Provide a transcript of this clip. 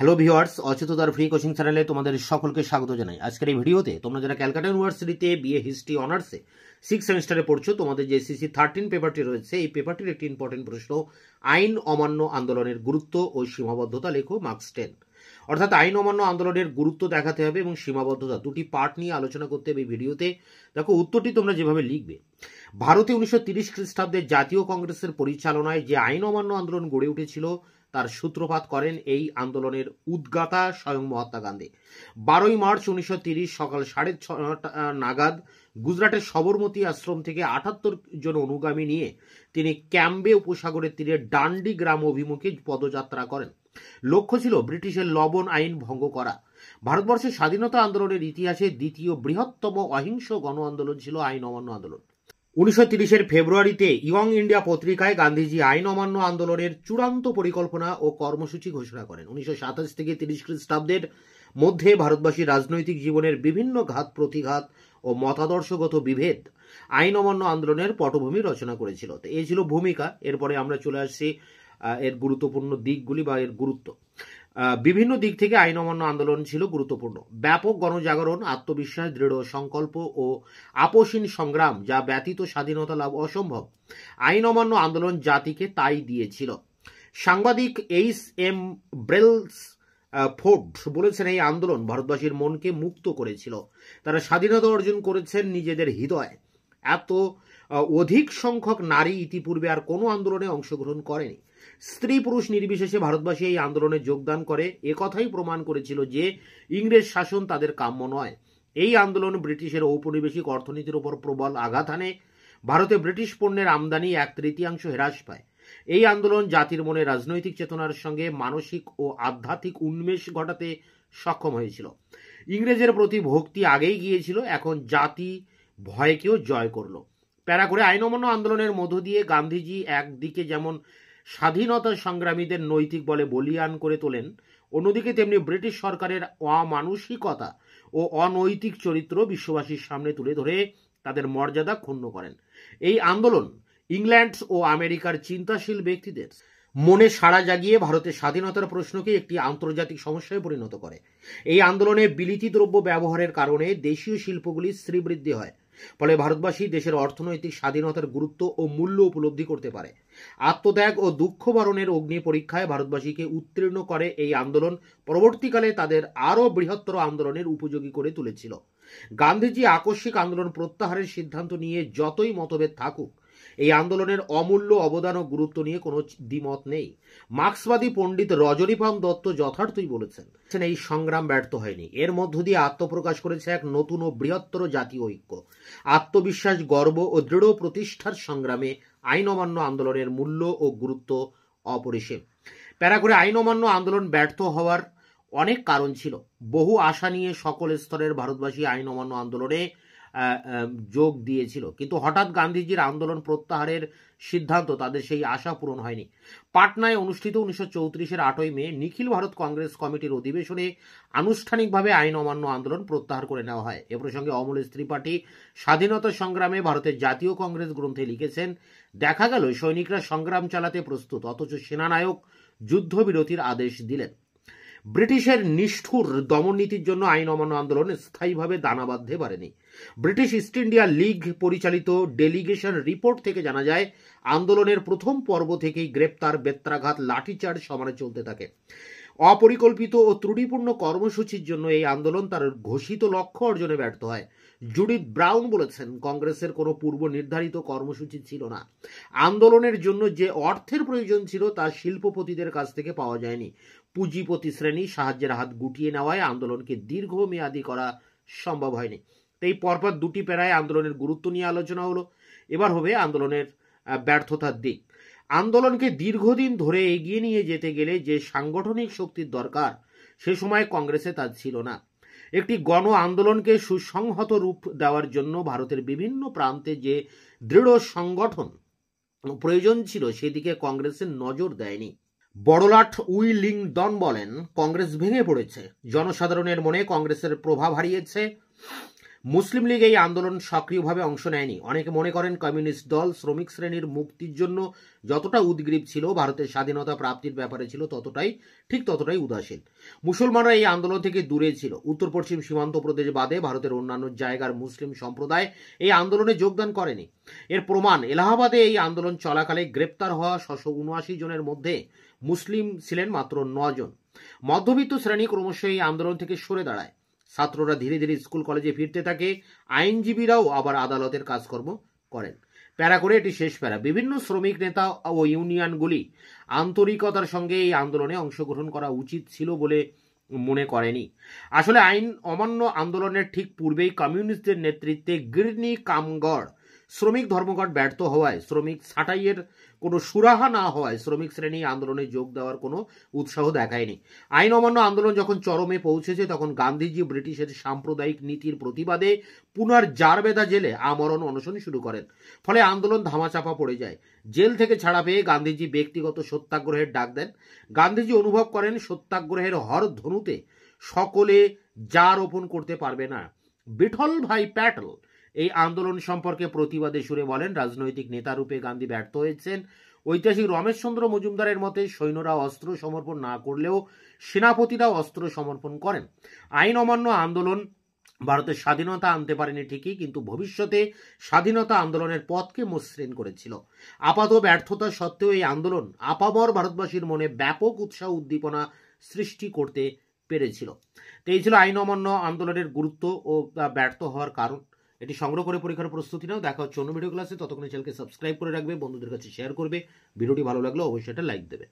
Hello viewers, অচেতনতার free coaching চ্যানেলে তোমাদের সকলকে স্বাগত জানাই। আজকের এই ভিডিওতে তোমরা যারা ক্যালকাটা ইউনিভার্সিটিতে বিএ হিস্ট্রি অনার্সে 6 সেমিস্টারে পড়ছো, তোমাদের যে সিসি 13 পেপারটি রয়েছে, এই পেপারটির একটি ইম্পর্টেন্ট প্রশ্ন, আইন অমান্য আন্দোলনের গুরুত্ব ও সীমাবদ্ধতা লেখো, মার্কস 10। অর্থাৎ আইন অমান্য আন্দোলনের গুরুত্ব দেখাতে হবে এবং সীমাবদ্ধতা, দুটি পার্ট নিয়ে আলোচনা করতে হবে এই ভিডিওতে। দেখো উত্তরটি তোমরা যেভাবে লিখবে, ভারতে 1930 খ্রিস্টাব্দে জাতীয় কংগ্রেসের পরিচালনায় যে আইন অমান্য আন্দোলন গড়ে উঠেছিল তার সূত্রপাত করেন এই আন্দোলনের উদ্গাতা স্বয়ং মহাত্মা গান্ধী। 12ই মার্চ 1930 সকাল 6:30 নাগাদ গুজরাটের সবরমতী আশ্রম থেকে 78 জন অনুগামী নিয়ে তিনি ক্যাম্বে উপসাগরের তীরে ডান্ডি গ্রাম অভিমুখে পদযাত্রা করেন। লক্ষ্য ছিল ব্রিটিশের লবণ আইন ভঙ্গ করা। ভারতবর্ষের স্বাধীনতা আন্দোলনের ইতিহাসে দ্বিতীয় বৃহত্তম অহিংস গণ আন্দোলন ছিল আইন অমান্য আন্দোলন। 1930 ফেব্রুয়ারিতে ইয়ং ইন্ডিয়া পত্রিকায় গান্ধীজি আইন অমান্য আন্দোলনের চূড়ান্ত পরিকল্পনা ও কর্মসূচি ঘোষণা করেন। 1927 থেকে 30 খ্রিস্টাব্দের মধ্যে ভারতবাসীর রাজনৈতিক জীবনের বিভিন্ন ঘাত প্রতিঘাত ও মতাদর্শগত বিভেদ আইন অমান্য আন্দোলনের পটভূমি রচনা করেছিল। তো এই ছিল ভূমিকা। এরপরে আমরা চলে আসছি এর গুরুত্বপূর্ণ দিকগুলি বা এর গুরুত্ব। বিভিন্ন দিক থেকে আইন অমান্য আন্দোলন ছিল গুরুত্বপূর্ণ। ব্যাপক গণজাগরণ, আত্মবিশ্বাস, দৃঢ় সংকল্প ও আপোষহীন সংগ্রাম, যা ব্যতীত স্বাধীনতা লাভ অসম্ভব। আইন অমান্য আন্দোলন জাতিকে তাই দিয়েছিল। সাংবাদিক এইচ.এম. ব্রেলস ফোর্ড বলেছেন, এই আন্দোলন ভারতবাসীর মনকে মুক্ত করেছিল। তারা স্বাধীনতা অর্জন করেছেন নিজেদের হৃদয়ে। এত অধিক সংখ্যক নারী ইতিপূর্বে আর কোনো আন্দোলনে অংশগ্রহণ করেনি। স্ত্রী পুরুষ নির্বিশেষে ভারতবাসী এই আন্দোলনে যোগদান করে একথাই প্রমাণ করেছিল যে ইংরেজ শাসন তাদের কাম্য নয়। এই আন্দোলন ব্রিটিশের ঔপনিবেশিক অর্থনীতির উপর প্রবল আঘাত আনে। ভারতে ব্রিটিশ পণ্যের আমদানি 1/3 হ্রাস পায়। এই আন্দোলন জাতির মনে রাজনৈতিক চেতনার সঙ্গে মানসিক ও আধ্যাত্মিক উন্মেষ ঘটাতে সক্ষম হয়েছিল। ইংরেজের প্রতি ভক্তি আগেই গিয়েছিল, এখন জাতি ভয়কেও জয় করল। প্যারা করে আইন অমান্য আন্দোলনের মধ্য দিয়ে গান্ধীজি একদিকে যেমন স্বাধীনতা সংগ্রামীদের নৈতিক বলে বলিয়ান করে তোলেন, অন্যদিকে তেমনি ব্রিটিশ সরকারের অমানুষিকতা ও অনৈতিক চরিত্র বিশ্ববাসীর সামনে তুলে ধরে তাদের মর্যাদা ক্ষুণ্ণ করেন। এই আন্দোলন ইংল্যান্ড ও আমেরিকার চিন্তাশীল ব্যক্তিদের মনে সাড়া জাগিয়ে ভারতের স্বাধীনতার প্রশ্নকে একটি আন্তর্জাতিক সমস্যায় পরিণত করে। এই আন্দোলনে বিলিতি দ্রব্য ব্যবহারের কারণে দেশীয় শিল্পগুলির শ্রীবৃদ্ধি হয়। ফলে ভারতবাসী দেশের অর্থনৈতিক স্বাধীনতার গুরুত্ব ও মূল্য উপলব্ধি করতে পারে। আত্মত্যাগ ও দুঃখ বরণের অগ্নি পরীক্ষায় ভারতবাসীকে উত্তীর্ণ করে এই আন্দোলন পরবর্তীকালে তাদের আরও বৃহত্তর আন্দোলনের উপযোগী করে তুলেছিল। গান্ধীজি আকস্মিক আন্দোলন প্রত্যাহারের সিদ্ধান্ত নিয়ে যতই মতভেদ থাকুক, এই আন্দোলনের অমূল্য অবদান ও গুরুত্ব নিয়ে কোনো দ্বিমত নেই। মার্ক্সবাদী পণ্ডিত রজনীকান্ত দত্ত যথার্থই বলেছেন, এই সংগ্রাম ব্যর্থ হয়নি। এর মধ্য দিয়ে আত্মপ্রকাশ করেছে এক নতুন ও বৃহত্তর জাতীয় ঐক্য। আত্মবিশ্বাস, গর্ব ও দৃঢ় প্রতিষ্ঠার সংগ্রামে আইন অমান্য আন্দোলনের মূল্য ও গুরুত্ব অপরিসীম। প্যারা করে আইন অমান্য আন্দোলন ব্যর্থ হওয়ার অনেক কারণ ছিল। বহু আশা নিয়ে সকল স্তরের ভারতবাসী আইন অমান্য আন্দোলনে যোগ দিয়েছিল, কিন্তু হঠাৎ গান্ধীজির আন্দোলন প্রত্যাহারের সিদ্ধান্ত তাদের সেই আশা পূরণ হয়নি। পাটনায় অনুষ্ঠিত 1934-এর 8ই মে নিখিল ভারত কংগ্রেস কমিটির অধিবেশনে আনুষ্ঠানিকভাবে আইন অমান্য আন্দোলন প্রত্যাহার করে নেওয়া হয়। এ প্রসঙ্গে অমলেশ ত্রিপাঠী স্বাধীনতা সংগ্রামে ভারতের জাতীয় কংগ্রেস গ্রন্থে লিখেছেন, দেখা গেল সৈনিকরা সংগ্রাম চালাতে প্রস্তুত, অথচ সেনানায়ক যুদ্ধবিরতির আদেশ দিলেন। ব্রিটিশের নিষ্ঠুর দমননীতির জন্য আইন অমান্য আন্দোলন স্থায়ীভাবে দানা বাঁধতে পারেনি। ব্রিটিশ ইস্ট ইন্ডিয়া লীগ পরিচালিত ডেলিগেশন রিপোর্ট থেকে জানা যায়, আন্দোলনের প্রথম পর্ব থেকেই গ্রেপ্তার, বেত্রাঘাত, লাঠিচার্জ সমানে চলতে থাকে। অপরিকল্পিত ও ত্রুটিপূর্ণ কর্মসূচির জন্য এই আন্দোলন তার ঘোষিত লক্ষ্য অর্জনে ব্যর্থ হয়। জুডিথ ব্রাউন বলেছেন, কংগ্রেসের কোনো পূর্ব নির্ধারিত কর্মসূচি ছিল না। আন্দোলনের জন্য যে অর্থের প্রয়োজন ছিল তা শিল্পপতিদের কাছ থেকে পাওয়া যায়নি। পুঁজিপতি শ্রেণী সাহায্যের হাত গুটিয়ে নেওয়ায় আন্দোলনকে দীর্ঘমেয়াদী করা সম্ভব হয়নি। এই পরপর দুটি প্যারায় আন্দোলনের গুরুত্ব নিয়ে আলোচনা হলো। এবার হবে আন্দোলনের ব্যর্থতার দিক। আন্দোলনকে দীর্ঘদিন ধরে এগিয়ে নিয়ে যেতে গেলে যে সাংগঠনিক শক্তির দরকার, সে সময় কংগ্রেসে তা ছিল না। একটি গণ আন্দোলনকে সুসংহত রূপ দেওয়ার জন্য ভারতের বিভিন্ন প্রান্তে যে দৃঢ় সংগঠন প্রয়োজন ছিল, সেদিকে কংগ্রেসের নজর দেয়নি। বড়লাট উইলিংডন বলেন, কংগ্রেস ভেঙে পড়েছে, জনসাধারণের মনে কংগ্রেসের প্রভাব হারিয়েছে, মুসলিম লীগ এই আন্দোলন সক্রিয়ভাবে অংশ নেয়নি। অনেকে মনে করেন কমিউনিস্ট দল শ্রমিক শ্রেণীর মুক্তির জন্য যতটা উদ্গ্রীব ছিল, ভারতের স্বাধীনতা প্রাপ্তির ব্যাপারে ছিল ততটাই উদাসীন। মুসলমানরা এই আন্দোলন থেকে দূরে ছিল। উত্তর পশ্চিম সীমান্ত প্রদেশ বাদে ভারতের অন্যান্য জায়গার মুসলিম সম্প্রদায় এই আন্দোলনে যোগদান করেনি। এর প্রমাণ, এলাহাবাদে এই আন্দোলন চলাকালে গ্রেপ্তার হওয়া 679 জনের মধ্যে মুসলিম ছিলেন মাত্র 9 জন। মধ্যবিত্ত শ্রেণী ক্রমশ এই আন্দোলন থেকে সরে দাঁড়ায়। ছাত্ররা ধীরে ধীরে স্কুল কলেজে ফিরতে থাকে। আইনজীবীরাও আবার আদালতের কাজকর্ম করেন। প্যারা করে এটি শেষ প্যারা। বিভিন্ন শ্রমিক নেতা ও ইউনিয়নগুলি আন্তরিকতার সঙ্গে এই আন্দোলনে অংশগ্রহণ করা উচিত ছিল বলে মনে করেনি। আসলে আইন অমান্য আন্দোলনের ঠিক পূর্বেই কমিউনিস্টদের নেতৃত্বে গিরনি কামগড় শ্রমিক ধর্মঘট ব্যর্থ হওয়ায়, শ্রমিক ছাঁটাইয়ের কোনো সুরাহা না হওয়ায় শ্রমিক শ্রেণী আন্দোলনে যোগ দেওয়ার কোনো উৎসাহ দেখায়নি। আইন অমান্য আন্দোলন যখন চরমে পৌঁছেছে, তখন গান্ধীজি ব্রিটিশের সাম্প্রদায়িক নীতির প্রতিবাদে পুনার জারবেদা জেলে আমরণ অনশন শুরু করেন। ফলে আন্দোলন ধামাচাপা পড়ে যায়। জেল থেকে ছাড়া পেয়ে গান্ধীজি ব্যক্তিগত সত্যাগ্রহের ডাক দেন। গান্ধীজি অনুভব করেন সত্যাগ্রহের হর ধনুতে সকলে যা রোপণ করতে পারবে না। বিঠল ভাই প্যাটেল এই আন্দোলন সম্পর্কে প্রতিবাদে সুরে বলেন, রাজনৈতিক নেতা রূপে গান্ধী ব্যর্থ হয়েছেন। ঐতিহাসিক রমেশচন্দ্র মজুমদারের মতে সৈন্যরা অস্ত্র সমর্পণ না করলেও সেনাপতিরাও অস্ত্র সমর্পণ করেন। আইন অমান্য আন্দোলন ভারতের স্বাধীনতা আনতে পারেনি ঠিকই, কিন্তু ভবিষ্যতে স্বাধীনতা আন্দোলনের পথকে মসৃণ করেছিল। আপাত ব্যর্থতা সত্ত্বেও এই আন্দোলন আপামর ভারতবাসীর মনে ব্যাপক উৎসাহ উদ্দীপনা সৃষ্টি করতে পেরেছিল। তো এই ছিল আইন অমান্য আন্দোলনের গুরুত্ব ও ব্যর্থ হওয়ার কারণ। এটি সংগ্রহ করে পরীক্ষার প্রস্তুতি নাও। দেখা হচ্ছে অন্য ভিডিও ক্লাসে। ততক্ষণে চ্যানেলকে সাবস্ক্রাইব করে রাখবে, বন্ধুদের কাছে শেয়ার করবে। ভিডিওটি ভালো লাগলে অবশ্যই এটা লাইক দেবে।